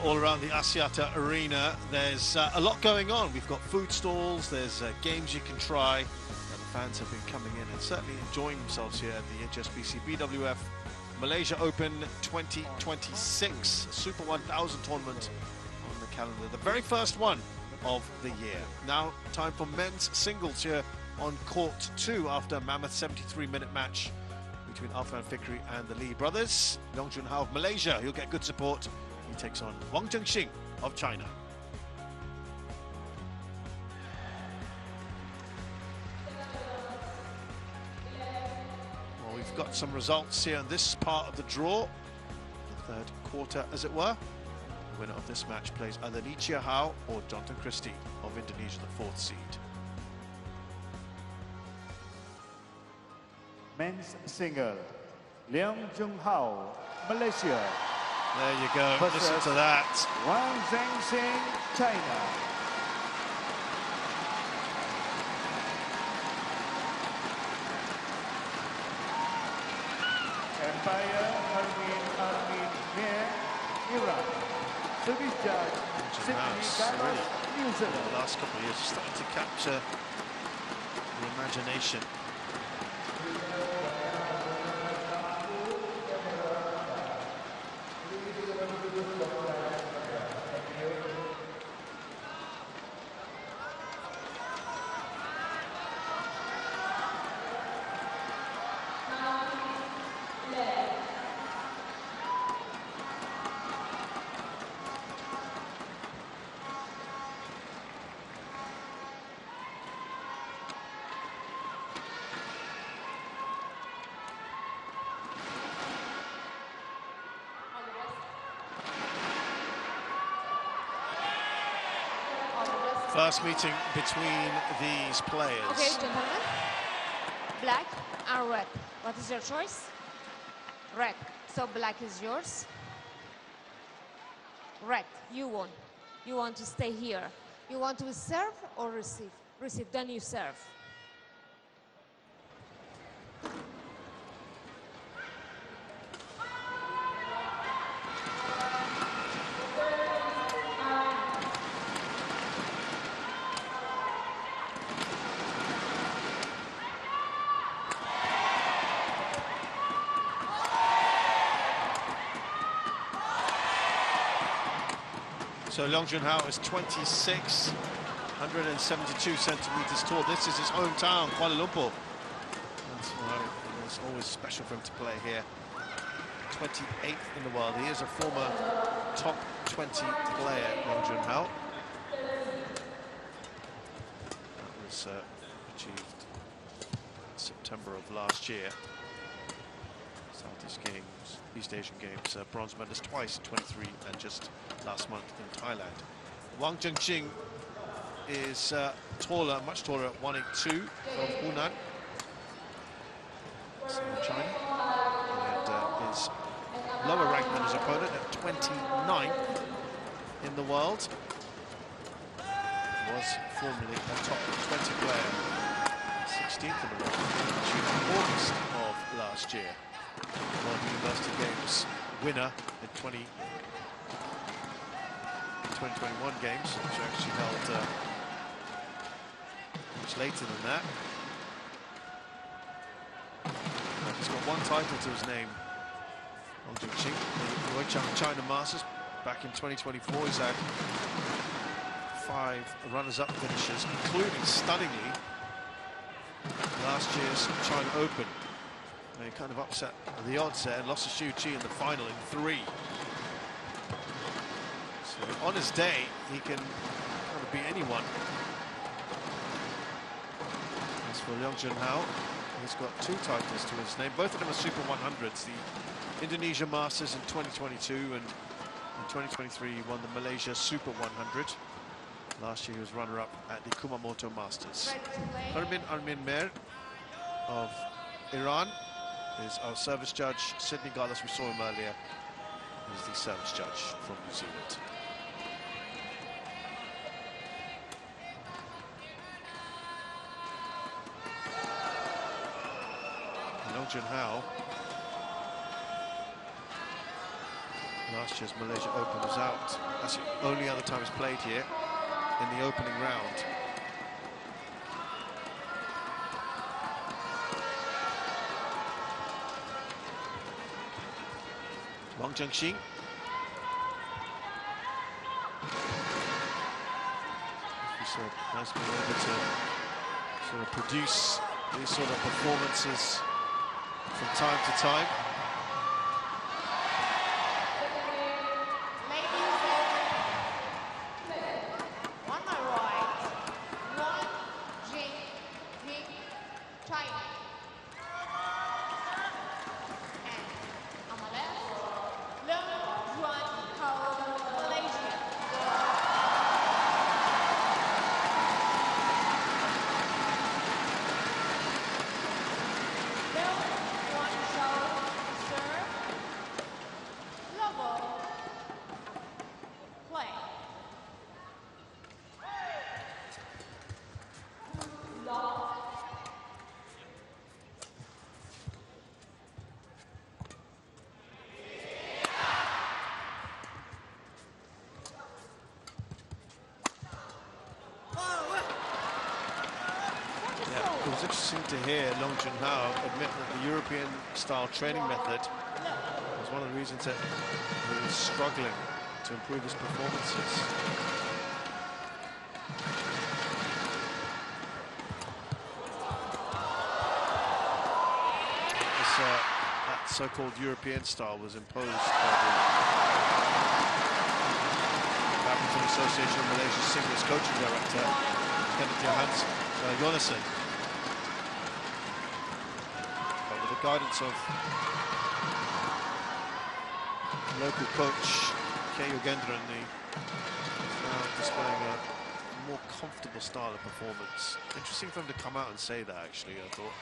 all around the Axiata Arena. There's a lot going on. We've got food stalls, there's games you can try. The fans have been coming in and certainly enjoying themselves here at the HSBC BWF Malaysia Open 2026 Super 1000 tournament on the calendar. The very first one of the year. Now time for men's singles here on court 2 after a mammoth 73-minute match between Afan Fikri and the Lee brothers. Leong Jun Hao of Malaysia, he'll get good support. He takes on Wang Zheng Xing of China. Well, we've got some results here in this part of the draw, the third quarter as it were. The winner of this match plays either Lee Hao or Jonathan Christie of Indonesia, the 4th seed. Men's single, Leong Jun Hao, Malaysia. There you go, listen to that. Wang Zheng Xing, China. Empire, Armin, Iran. Service judge, Sydney, New Zealand. The last couple of years starting to capture the imagination. First meeting between these players. Okay, gentlemen. Black and red. What is your choice? Red. So black is yours. Red, you won. You want to stay here. You want to serve or receive? Receive, then you serve. So Leong Jun Hao is 26, 172 centimeters tall. This is his hometown, Kuala Lumpur. That's why it's always special for him to play here. 28th in the world. He is a former top 20 player, Leong Jun Hao. That was achieved in September of last year. Southeast Games, East Asian Games, bronze medalist twice in 23 and just last month in Thailand. Wang Zheng Xing is taller, much taller at 182 from Hunan, China, and is lower ranked than his opponent at 29th in the world. Was formerly a top 20 player, 16th in the world in August of last year. World University Games winner in 2021 games, which are actually held much later than that. He's got one title to his name, Wang Zheng Xing, the World China Masters back in 2024. He's had 5 runners-up finishes, including stunningly last year's China Open. He kind of upset the odds there and lost to Xu Qi in the final in 3. So on his day, he can kind of beat anyone. As for Leong Jun Hao, he's got 2 titles to his name. Both of them are Super 100s. The Indonesia Masters in 2022 and in 2023 he won the Malaysia Super 100. Last year he was runner-up at the Kumamoto Masters. Armin Mer of Iran is our service judge. Sydney Garlis, we saw him earlier, is the service judge from New Zealand. Leong Jun Hao Last year's Malaysia Open was out. That's the only other time it's played here in the opening round. Wang Zheng Xing. He's a nice man able to sort of produce these sort of performances from time to time. It was interesting to hear Leong Jun Hao admit that the European-style training method was one of the reasons that he was struggling to improve his performances. That so-called European style was imposed by the Badminton Association of Malaysia's singles coaching director, Jonassen. With the guidance of local coach K. Yogendran, he's now displaying a more comfortable style of performance. Interesting for him to come out and say that, actually, I thought.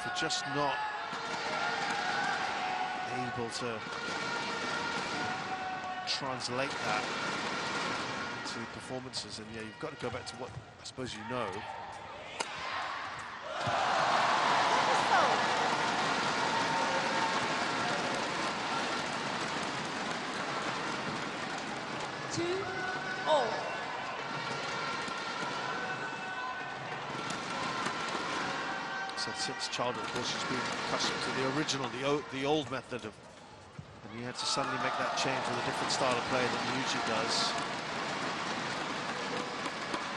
For just not able to translate that into performances, and yeah, you've got to go back to what I suppose you know. So since childhood, of course, she's been accustomed to the original, the old method of, and you had to suddenly make that change with a different style of play that Yuji does.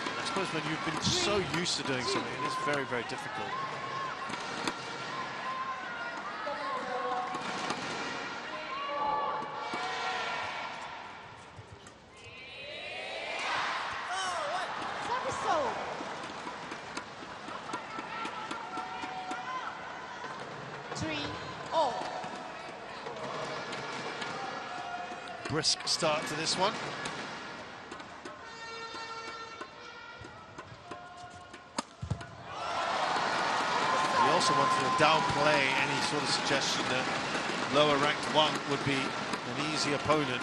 And I suppose when you've been so used to doing something, it is very, very difficult. Brisk start to this one. He also wanted to downplay any sort of suggestion that lower ranked Wang would be an easy opponent.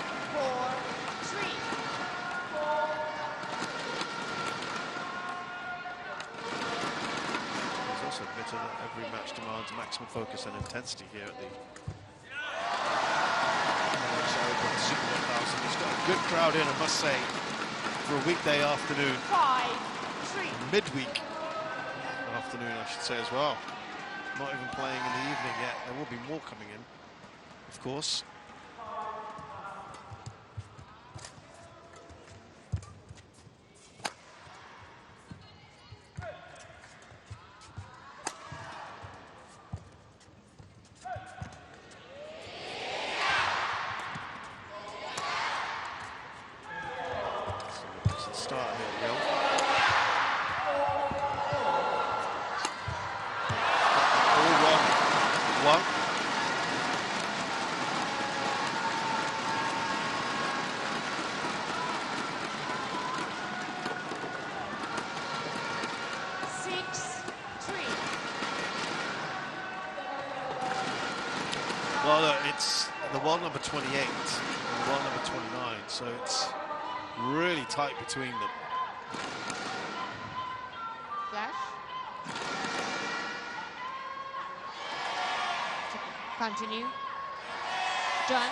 He's also admitted that every match demands maximum focus and intensity here at the Super 1000. He's got a good crowd in, I must say, for a weekday afternoon. Midweek afternoon, I should say, as well. Not even playing in the evening yet. There will be more coming in, of course. Start here, Will. All one. Well, look, it's the world number 28 and the world number 29, so it's really tight between them. Flash. Continue. John.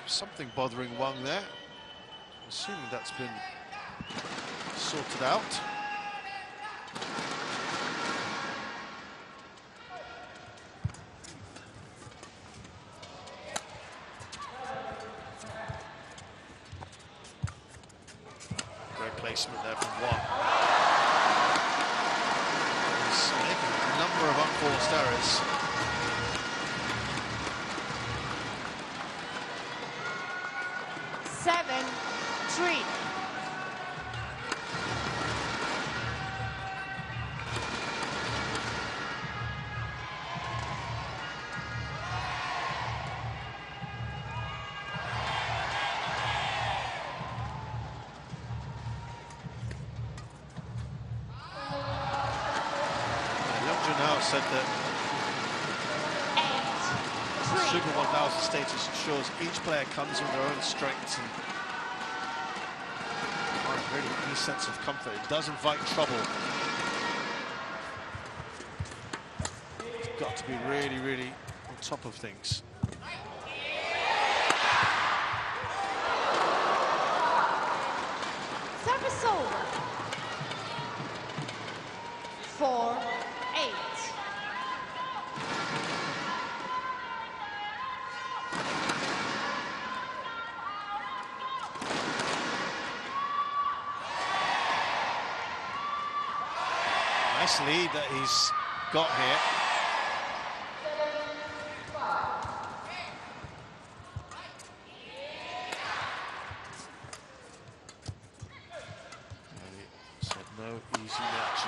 Something bothering Wang there. Assuming that's been sorted out. Great placement there from Wang. He's making a number of unforced errors. Leong Jun Hao said that Super 1000 status ensures each player comes with their own strengths and really any sense of comfort. It does invite trouble. You've got to be really, really on top of things. Service over. 4-8. Nice lead that he's got here. Said no easy match.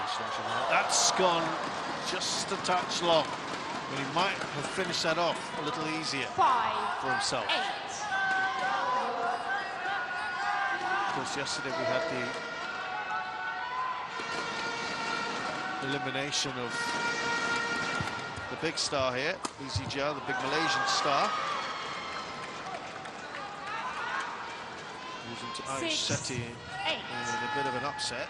That's gone just a touch long. But he might have finished that off a little easier for himself. 5-8. Of course, yesterday we had the elimination of the big star here, EZGL, the big Malaysian star. Losing to Irish Seti in a bit of an upset.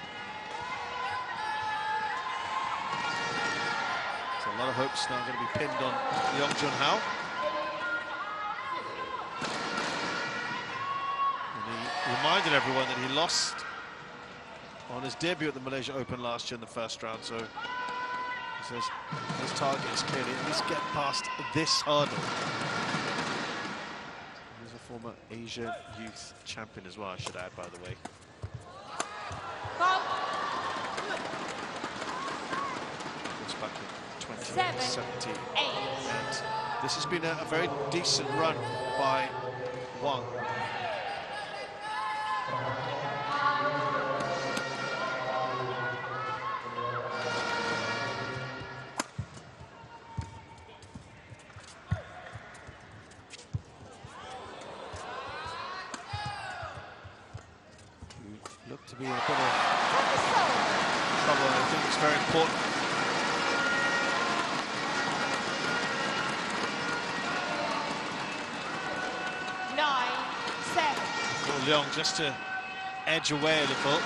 So a lot of hopes now going to be pinned on Leong Jun Hao. And he reminded everyone that he lost on his debut at the Malaysia Open last year in the first round, so he says his target is clearly at least get past this hurdle. He's a former Asia Youth Champion as well, I should add, by the way. It's back in 2017. And this has been a very decent run by Wang. Look to be in a bit of trouble, and I think it's very important. For Leong just to edge away a little.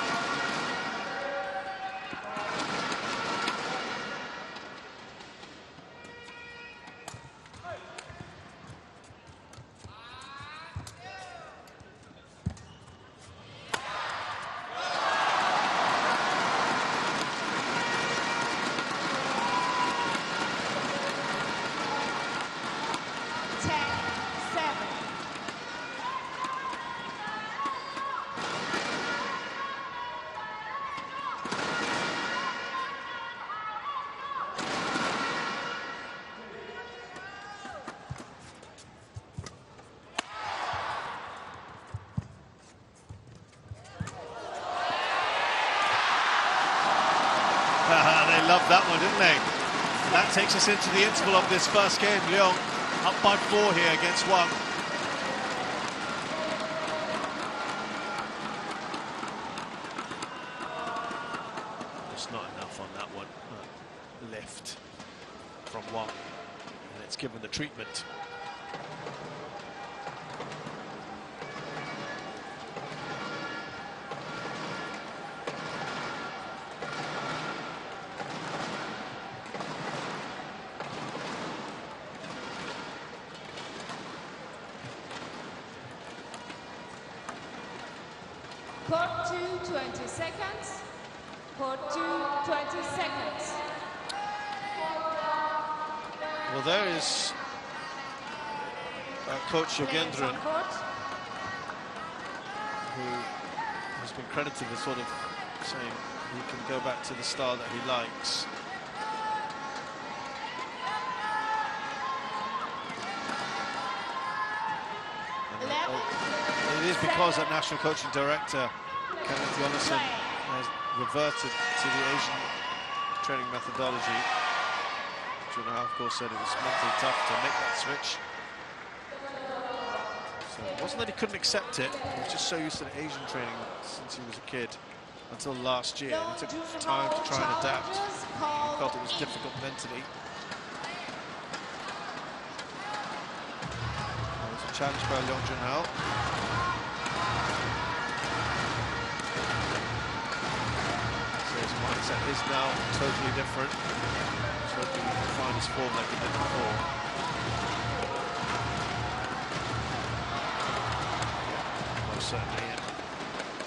They loved that one, didn't they? That takes us into the interval of this first game. Leong up by 4 here against Wang. Just not enough on that one. Lift. from Wang, and it's given the treatment. Court 2, 20 seconds. Court 2, 20 seconds. Well, there is Coach Yogendran, who has been credited with sort of saying he can go back to the style that he likes. And, it is because that National Coaching Director, Kenneth Jonassen, has reverted to the Asian training methodology. Jun Hao, of course, said it was mentally tough to make that switch. So it wasn't that he couldn't accept it, he was just so used to the Asian training since he was a kid until last year. It took time to try and adapt. He felt it was difficult mentally. There was a challenge by Leong Jun Hao. So his mindset is now totally different. So he can find his form like he did before. Most certainly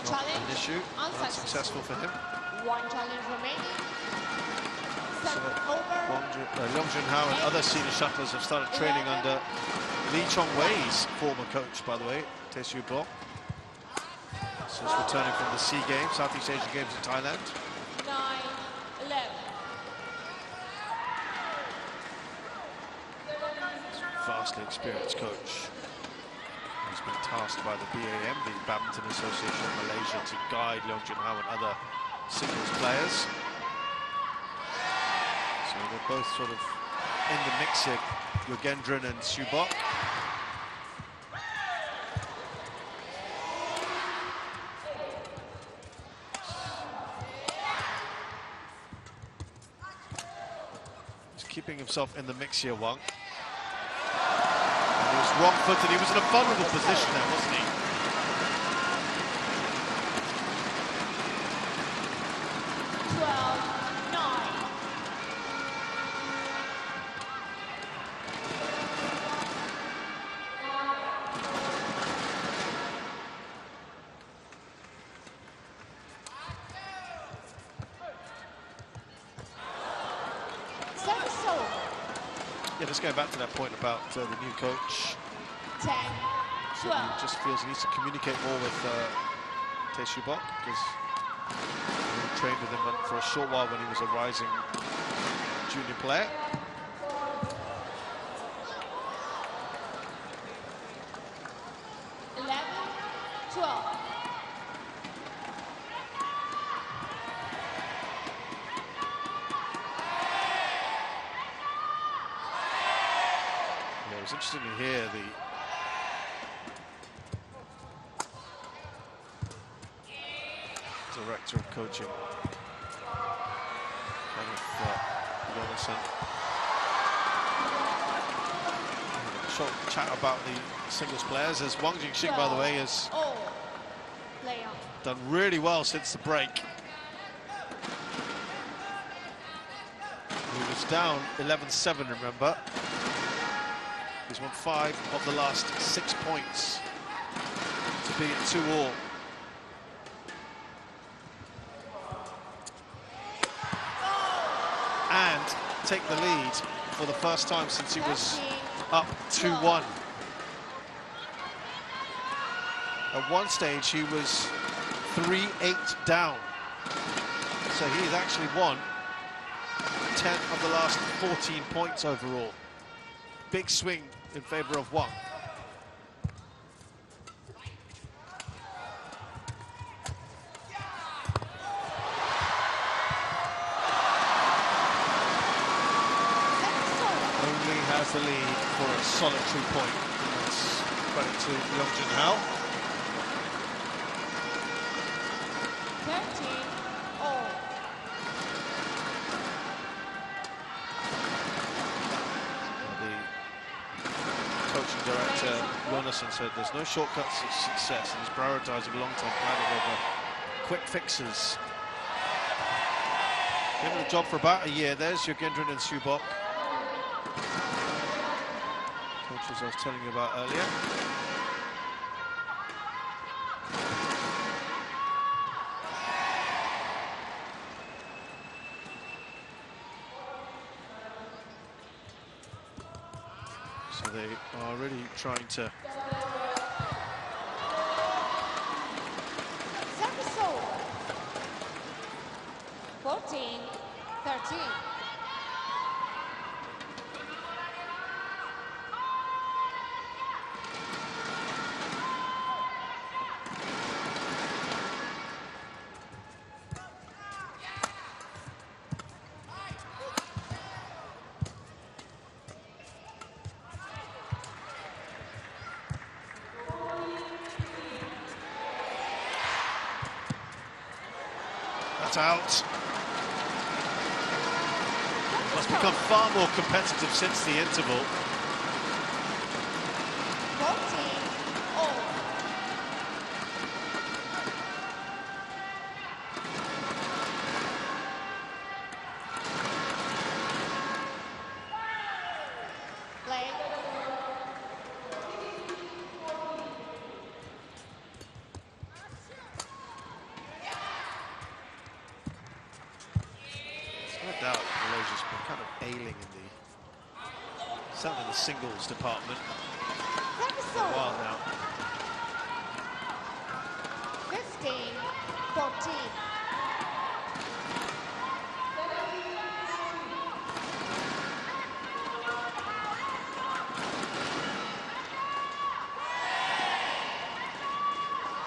not an issue, unsuccessful for him. One challenge remaining. So Leong Jun Hao and other senior shuttlers have started training under Lee Chong Wei's former coach, by the way, Tae Bo. So he's returning from the SEA Games, Southeast Asian Games in Thailand. 9-11. Vastly experienced coach. He's been tasked by the BAM, the Badminton Association of Malaysia, to guide Leong Jun Hao and other singles players. So they're both sort of in the mix here, Yogendran and Subok. He's keeping himself in the mix here, Wang. And he was wrong-footed. He was in a vulnerable position there, wasn't he? Yeah, just going back to that point about the new coach. 10, 12. He just feels he needs to communicate more with Tae Subok, because he trained with him for a short while when he was a rising junior player. It's interesting to hear the director of coaching, Jonassen, short chat about the singles players, as Wang Zheng Xing, by the way, has done really well since the break. He was down 11-7, remember. He's won 5 of the last 6 points to be at 2-all. And take the lead for the first time since he was up 2-1. At one stage, he was 3-8 down. So he's actually won 10 of the last 14 points overall. Big swing in favor of Wang. Only has the lead for a solitary point. That's credit to Leong Jun Hao. 13-all. coaching director, Jonasson, said there's no shortcuts to success, and he's prioritising long-term planning over quick fixes. Given the job for about a year, there's Gendron and Subok. Coaches I was telling you about earlier. So they are really trying to... Service over. 14-13. That's out. It's become far more competitive since the interval. 14-all. Play. No doubt Malaysia's been kind of ailing in certainly in the singles department for a while now. 15-14.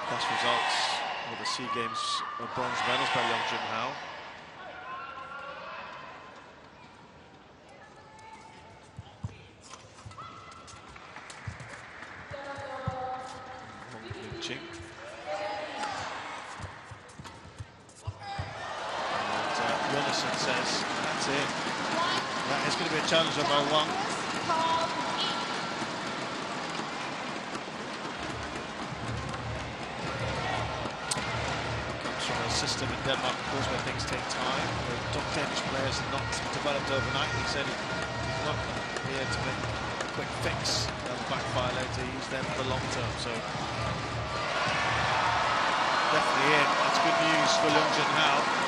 Best results of the SEA Games of bronze medals by Leong Jun Hao. Jonasson says that's it. That is going to be a challenge by Wang. Comes from a system in Denmark, of course, where things take time. The top tennis players are not developed overnight. He said he's not here to make a quick fix. They'll backfire later. Use them for the long term. So definitely in. That's good news for Leong Jun Hao.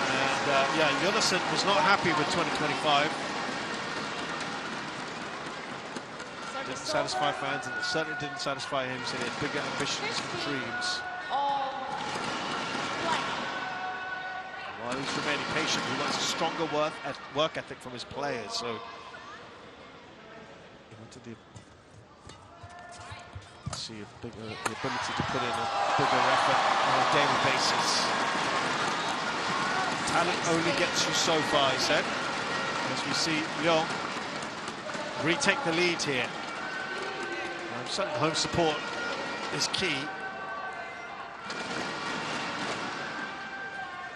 And yeah, Jonasson was not happy with 2025. Didn't satisfy fans, and it certainly didn't satisfy him. So he had bigger ambitions and dreams. While he's remaining patient, he wants a stronger work ethic from his players. So he wanted the ability to put in a bigger effort on a daily basis. Talent only gets you so far, he said. As we see Leong retake the lead here. Certainly home support is key.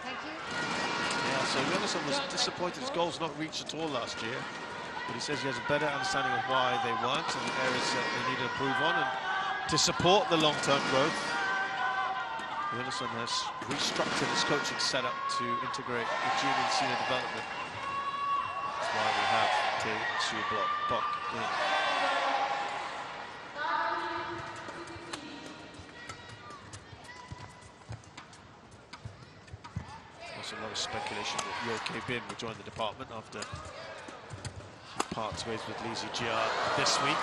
Thank you. Yeah, so Jonasson was disappointed his goals not reached at all last year. But he says he has a better understanding of why they weren't and the areas that they need to improve on. And to support the long-term growth, Jonasson has restructured his coaching setup to integrate the junior and senior development. That's why we have Tae Subok in. There's a lot of speculation that Yo Bin will join the department after he parts ways with Lee Zijia this week.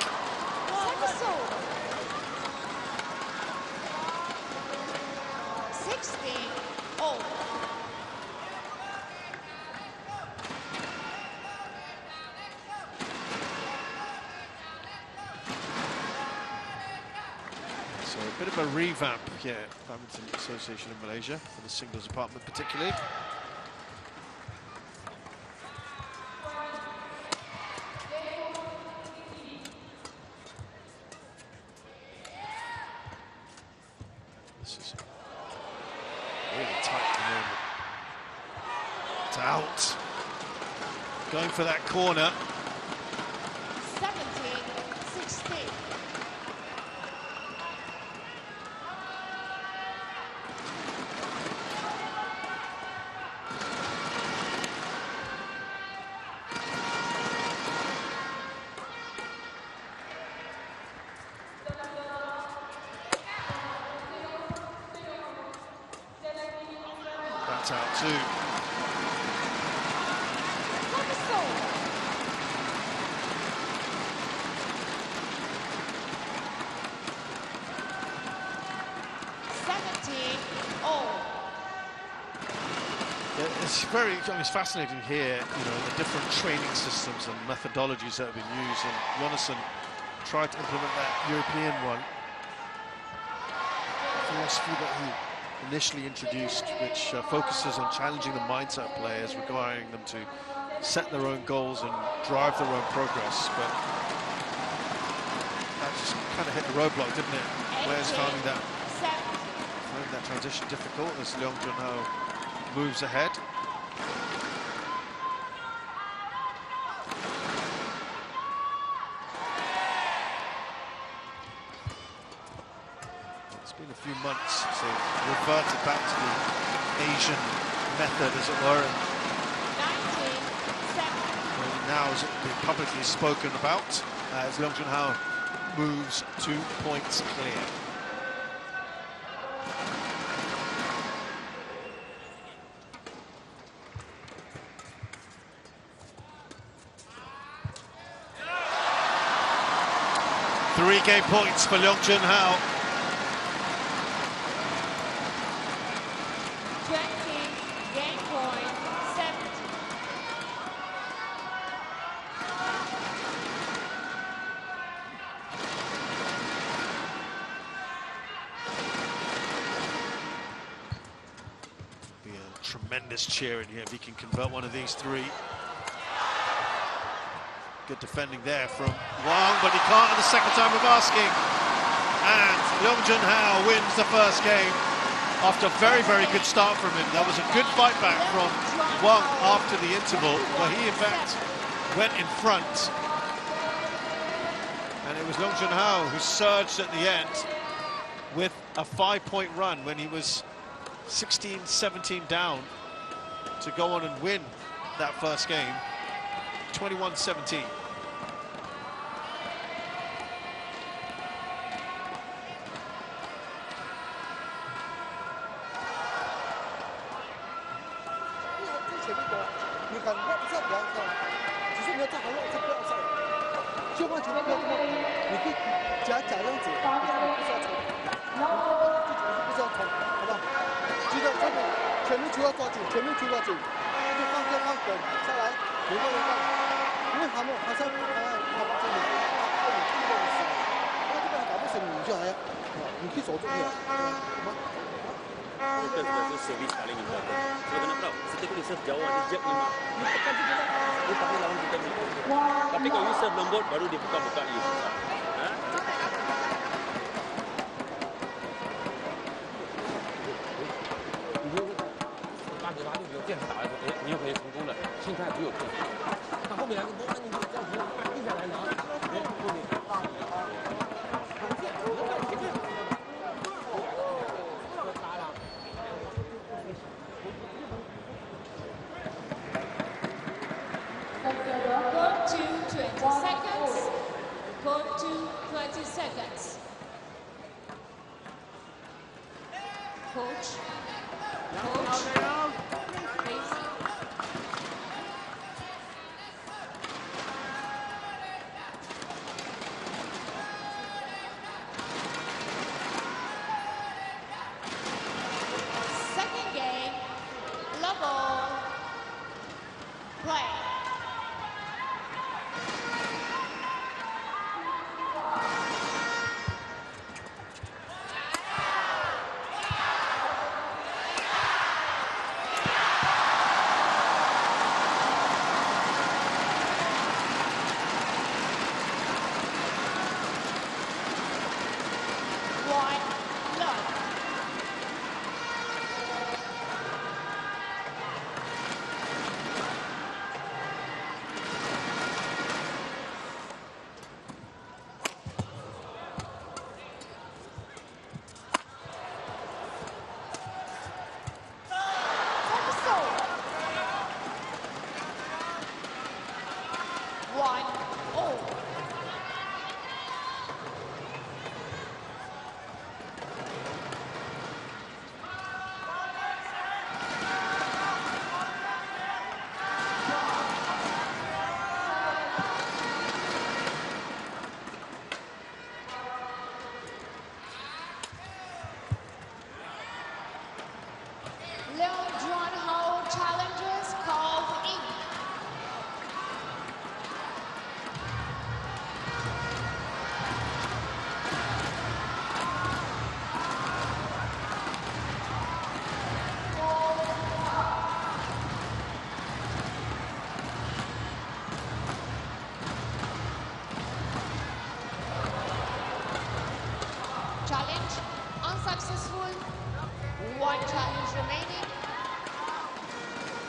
So a bit of a revamp here, Badminton Association in Malaysia, for the singles department particularly. This is really tight at the moment. It's out. Going for that corner. 17. 2. It's very, it's fascinating here, you know, the different training systems and methodologies that have been used, and Jonasson tried to implement that European one. Philosophy that he initially introduced, which focuses on challenging the mindset of players, requiring them to set their own goals and drive their own progress, but that just kind of hit the roadblock, didn't it? Players finding that transition difficult as Leong Jun Hao moves ahead. It's been a few months, so reverted back to the Asian method, as it were. And now is it being publicly spoken about as Leong Jun Hao moves 2 points clear. Three game points for Leong Jun Hao. 20 game point, 70. Be a tremendous cheer in here if he can convert one of these 3. Good defending there from Wang, but he can't the second time of asking. And Leong Jun Hao wins the first game after a very, very good start from him. There was a good fight back from Wang after the interval, where he in fact went in front. And it was Leong Jun Hao who surged at the end with a 5-point run when he was 16-17 down to go on and win that first game, 21-17. Servis paling important. Kalau kena tahu, setiap kali serve jauh ada jab 5. Ini tekan je dia. Dia panggil lawan kita ni. Tapi kalau you serve lembut, baru dia buka-buka you. Ha? 你就电视打来说，哎，你又可以成功了，心态只有变。但后面来个波，你就这样子一下来拿，哎，后面。 1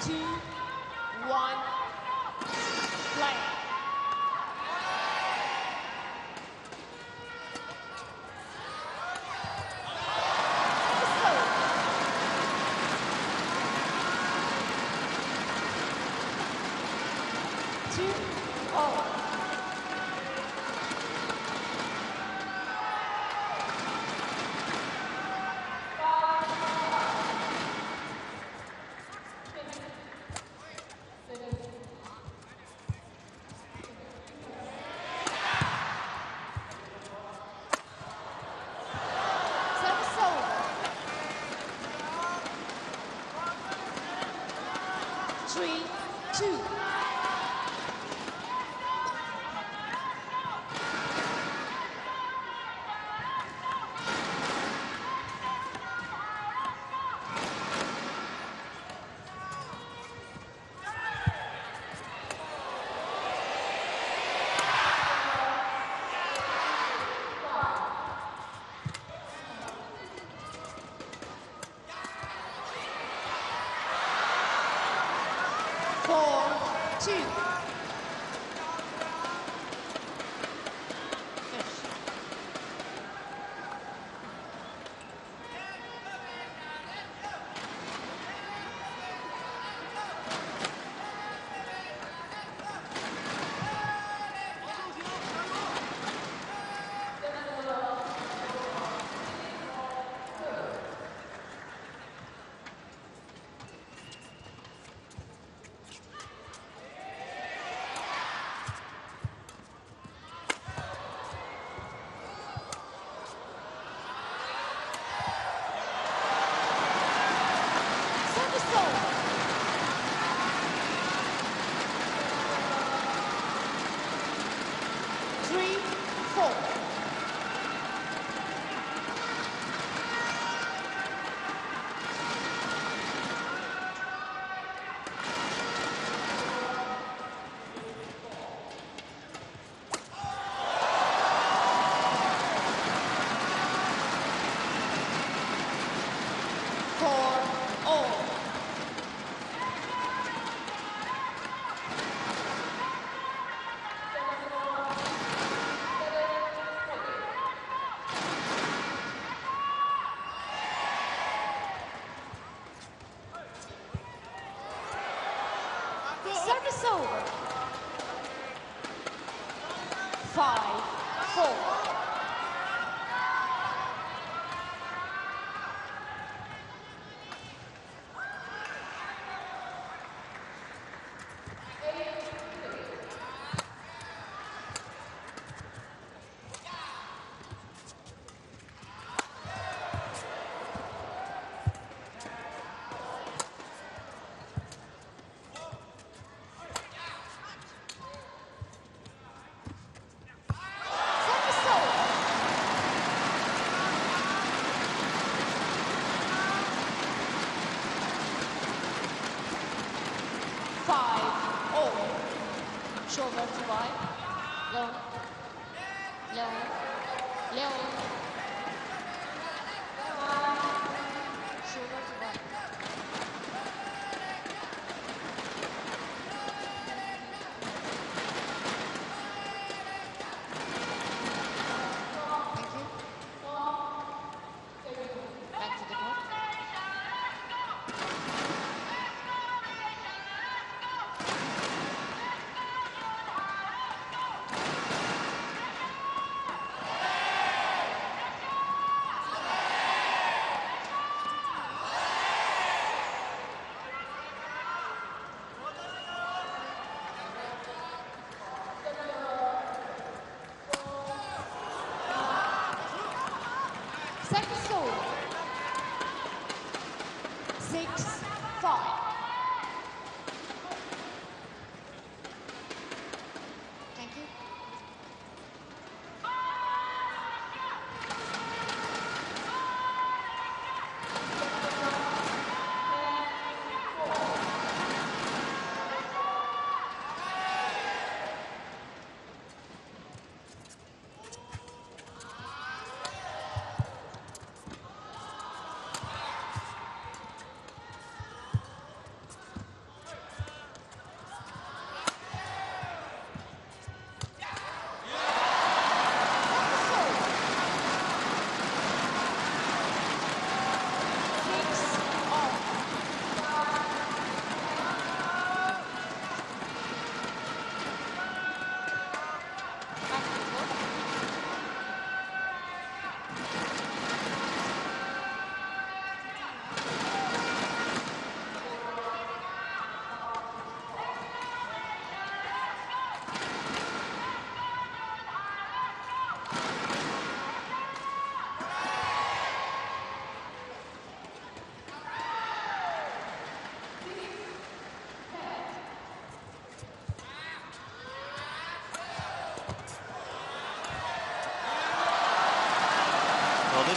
2, 1, play. Service over. 5-4. Shoulder to right. Leong. Leong. Leong. Shoulder to right. Thank you. Back to the court.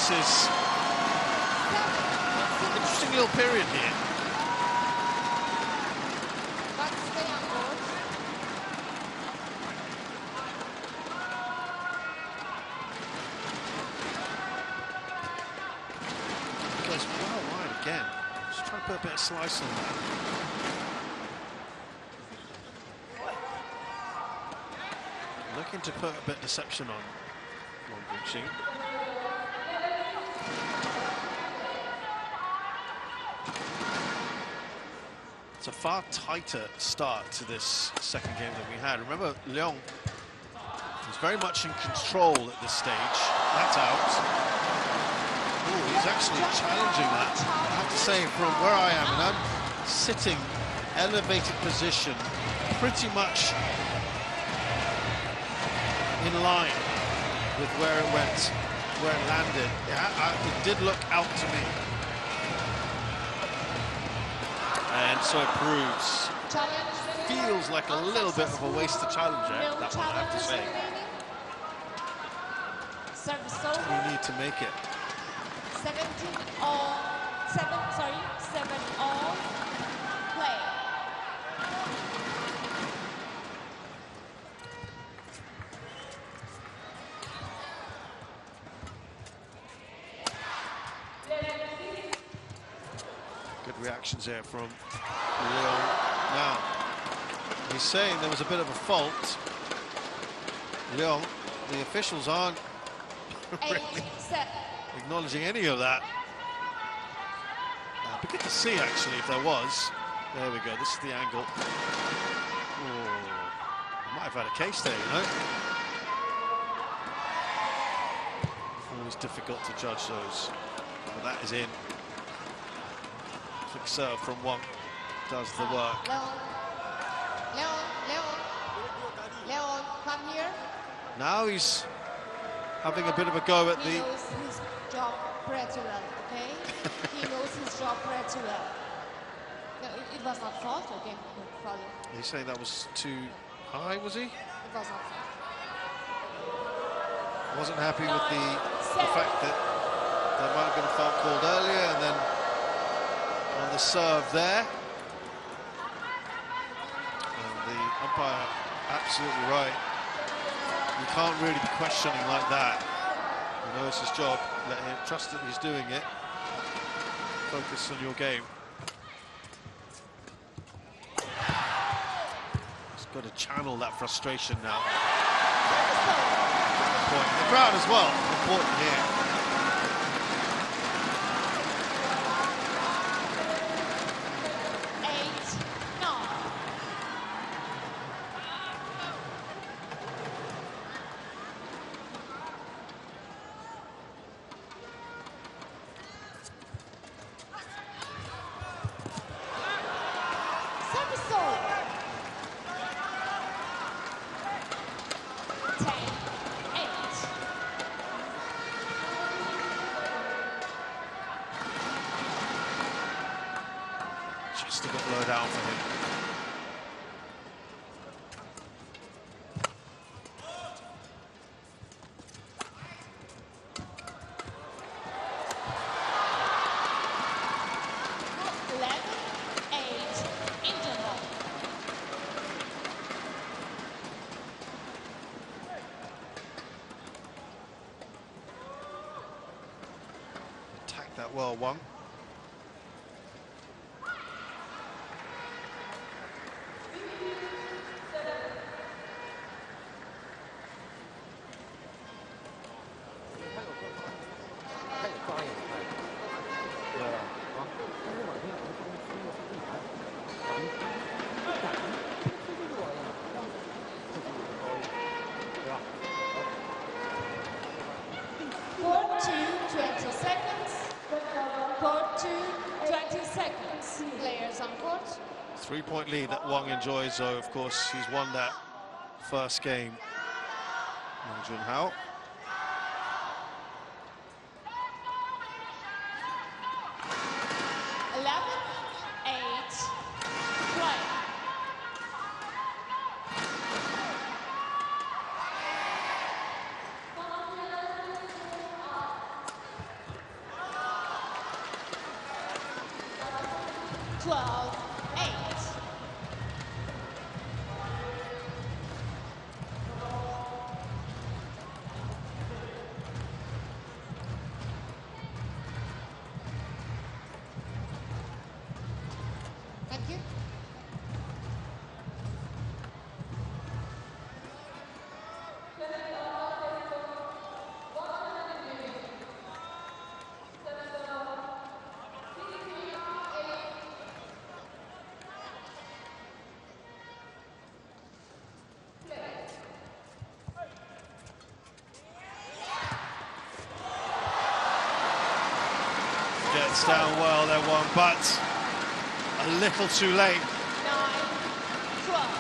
this is an interesting little period here. But stay on court. Goes well wide again. Just trying to put a bit of slice on that. Looking to put a bit of deception on Wang Zheng Xing. It's a far tighter start to this second game than we had. Remember, Leong was very much in control at this stage. That's out. Ooh, he's actually challenging that. I have to say, from where I am, and I'm sitting elevated position, pretty much in line with where it went, where it landed. It did look out to me. And so it proves. Feels like a little bit of a wasted challenge there, that one, I have to say. We need to make it. 7-all play. Good reactions there from Leong. Now, he's saying there was a bit of a fault. Leong, the officials aren't really acknowledging any of that. Be good to see, actually, if there was. There we go, this is the angle. Oh, might have had a case there, you know. Always difficult to judge those, but that is in. Quick serve from Wang does the work. Leong, come here. Now he's having a bit of a go at He knows his job pretty well, okay? He knows his job pretty well. No, it was not fault, okay? Follow. He's saying that was too high, was he? It was not fault. Wasn't happy with the fact that there might have been a foul called earlier, and then on the serve there. And the umpire absolutely right. You can't really be questioning like that. You know it's his job. Let him trust that he's doing it. Focus on your game. He's got to channel that frustration now. The crowd as well, important here. Just a bit low down for him. Attacked that well, Wang. Court 2, 20 seconds. Players on court. 3-point lead that Wang enjoys, though. Of course, he's won that first game. Leong Jun Hao. 12-8. Thank you. Gets down well, there one, but a little too late. 9-12.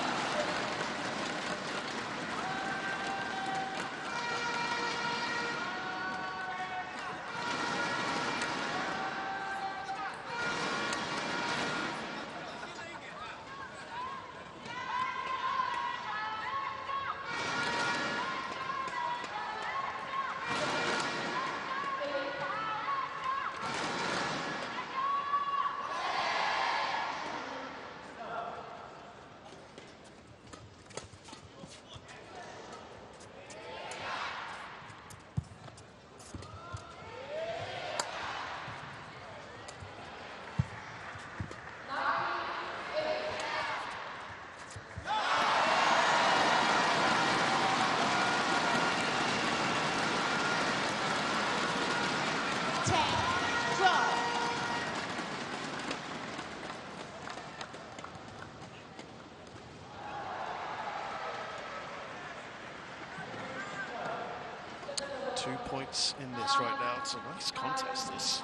Two points in this right now. It's a nice contest, this.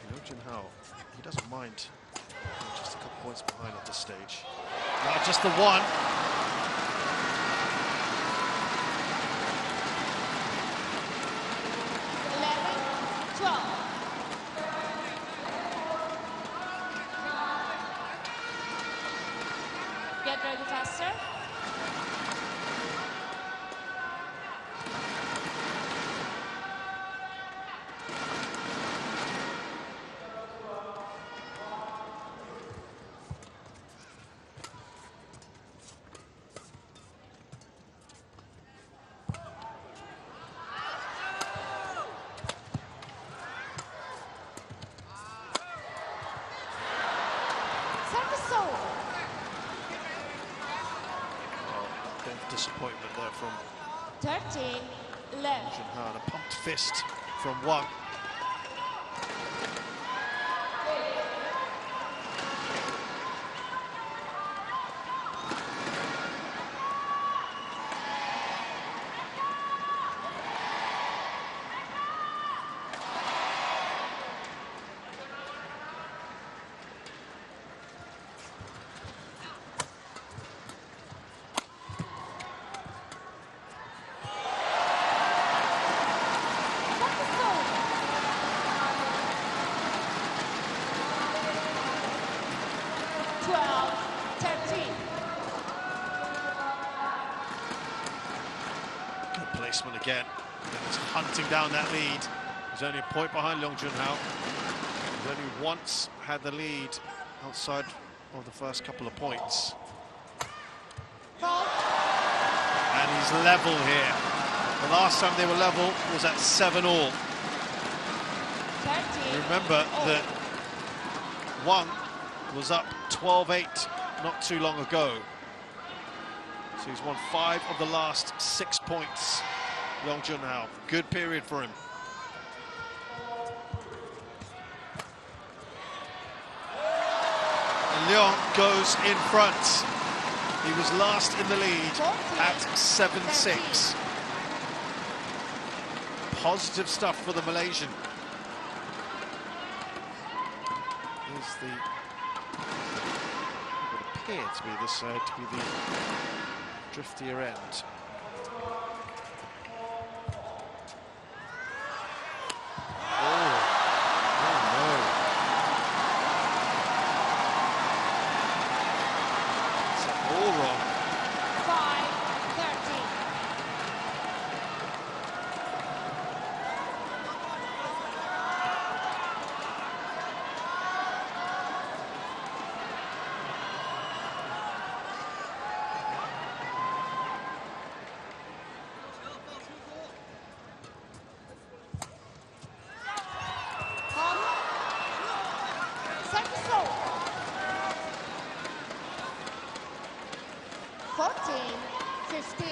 Leong Jun Hao, he doesn't mind being just a couple points behind at this stage. Not just the one. Get ready faster. Disappointment there from 13 Leong left. Jun Hao, and a pumped fist from Wang. Placement again. He's hunting down that lead. He's only a point behind Leong Jun Hao. He's only once had the lead outside of the first couple of points. And he's level here. The last time they were level was at 7-all. Remember that Wang was up 12-8 not too long ago. So he's won 5 of the last 6 points. Leong Jun Hao, good period for him. And Leong goes in front. He was last in the lead at 7-6. Positive stuff for the Malaysian. Here's the, what would appear to be this to be the driftier end. 14-15.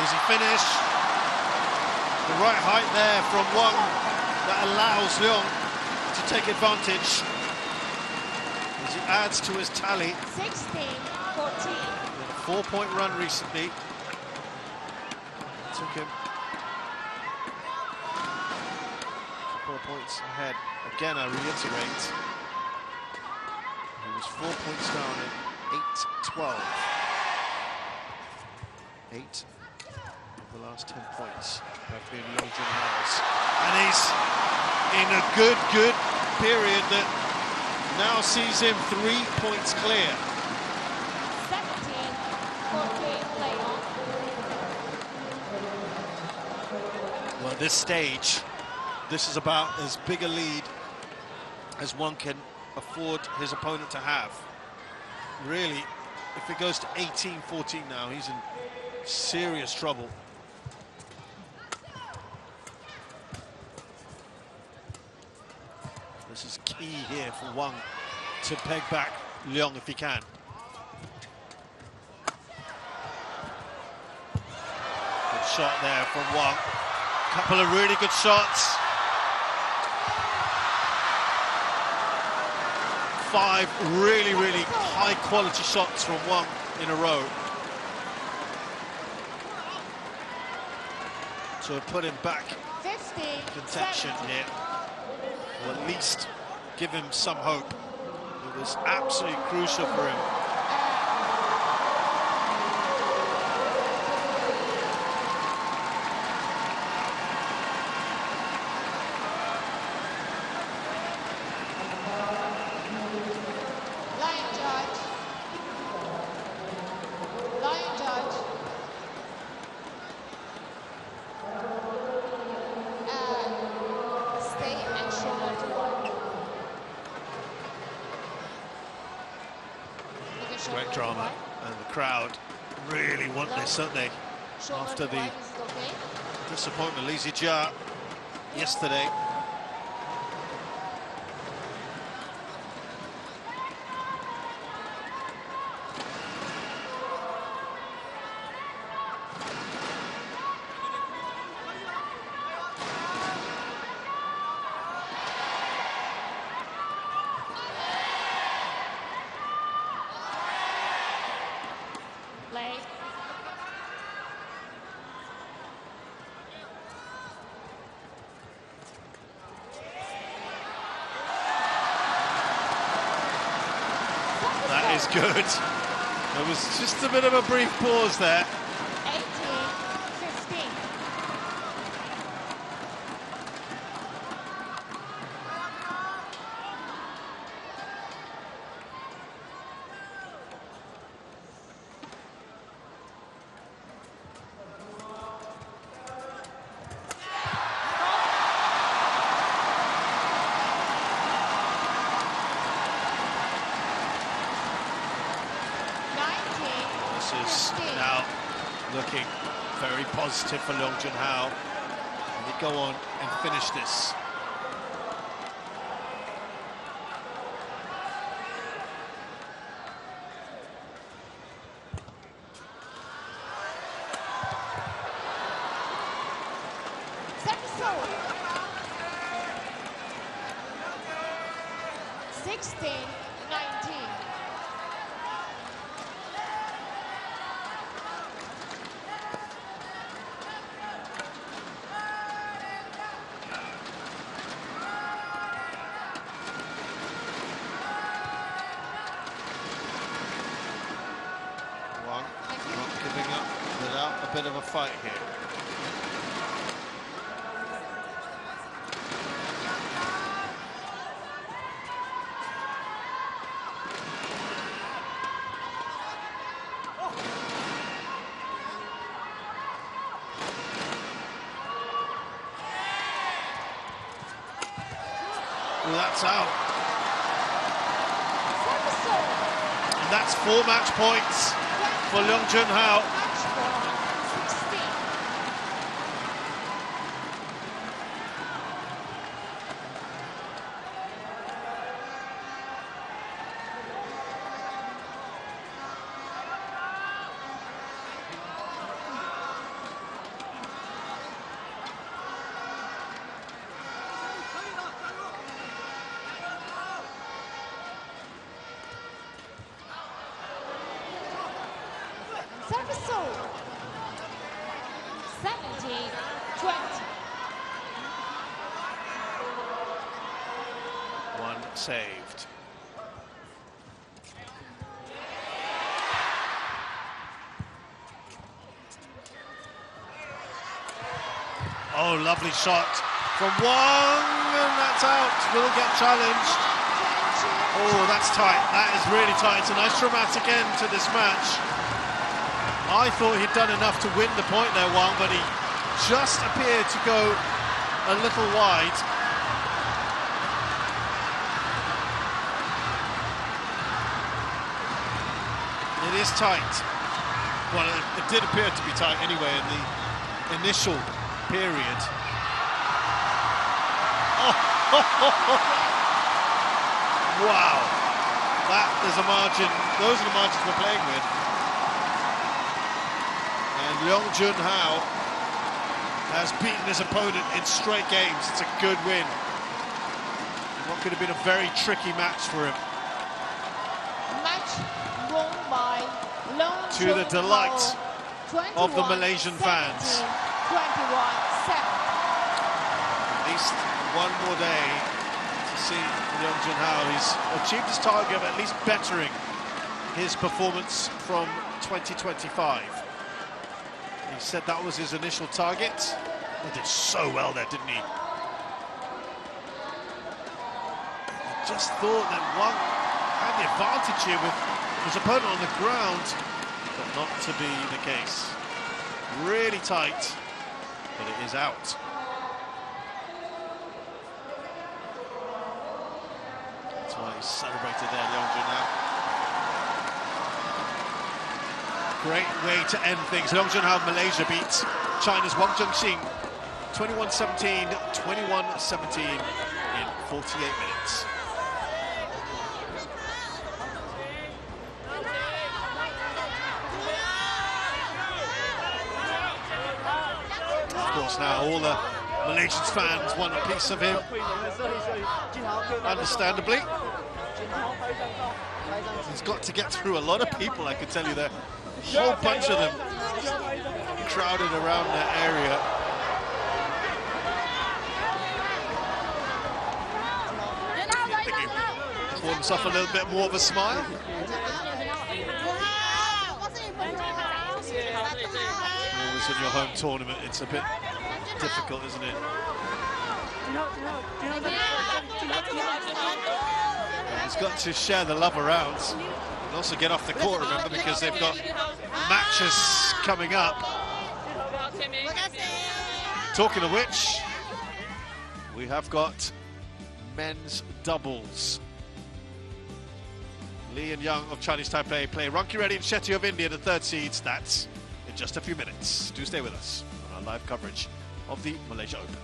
Easy finish. The right height there from Wang that allows Leong to take advantage as he adds to his tally. 16-14. He had a 4-point run recently. Took him a couple of points ahead. Again, I reiterate, he was 4 points down at 8-12. 8 of the last 10 points have been Leong Jun Hao's. And he's in a good period that now sees him 3 points clear. 17-14 Well, at this stage, this is about as big a lead as one can afford his opponent to have. Really, if it goes to 18-14 now, he's in serious trouble. This is key here for Wang to peg back Leong if he can. Good shot there from Wang. Couple of really good shots. 5 really high quality shots from Wang in a row to have put him back in contention here, or at least give him some hope. It was absolutely crucial for him. Great drama, and the crowd really want this, don't they? After the disappointment, Li Zijia yesterday. That is good. There was just a bit of a brief pause there. 18-15. This is now looking very positive for Leong Jun Hao. And they go on and finish this. Episode 16-19. Wang not giving up without a bit of a fight here. Well, that's out. Service. And that's 4 match points for Leong Jun Hao. Match point 16. Service sold. 17-20. One saved. Oh, lovely shot from Wang, and that's out. Will get challenged. Oh, that's tight. That is really tight. It's a nice dramatic end to this match. I thought he'd done enough to win the point there, Wang, but he just appeared to go a little wide. It is tight. Well, it did appear to be tight anyway in the initial period. Oh. Wow. That is a margin. Those are the margins we're playing with. And Leong Jun Hao has beaten his opponent in straight games. It's a good win. What could have been a very tricky match for him. Match won by Leong To the Jun delight Hao, of the Malaysian 21-17, fans. 21-7. At least one more day to see Leong Jun Hao. He's achieved his target of at least bettering his performance from 2025. He said that was his initial target. He did so well there, didn't he? I just thought that Wang had the advantage here with his opponent on the ground, but not to be the case. Really tight, but it is out. That's why he celebrated there, Leong Jun Hao. Great way to end things. Leong Jun Hao, Malaysia beats China's Wang Zheng Xing 21-17, 21-17 in 48 minutes. Of course, now all the Malaysian fans want a piece of him, understandably. He's got to get through a lot of people, I can tell you. There, a whole bunch of them crowded around that area. Pour himself a little bit more of a smile. Always in your home tournament, it's a bit difficult, isn't it? He's got to share the love around and also get off the court, remember, because they've got matches coming up. Talking of which, we have got men's doubles. Lee and Young of Chinese Taipei play Ranki Reddy and Shetty of India, the third seeds. That's in just a few minutes. Do stay with us on our live coverage of the Malaysia Open.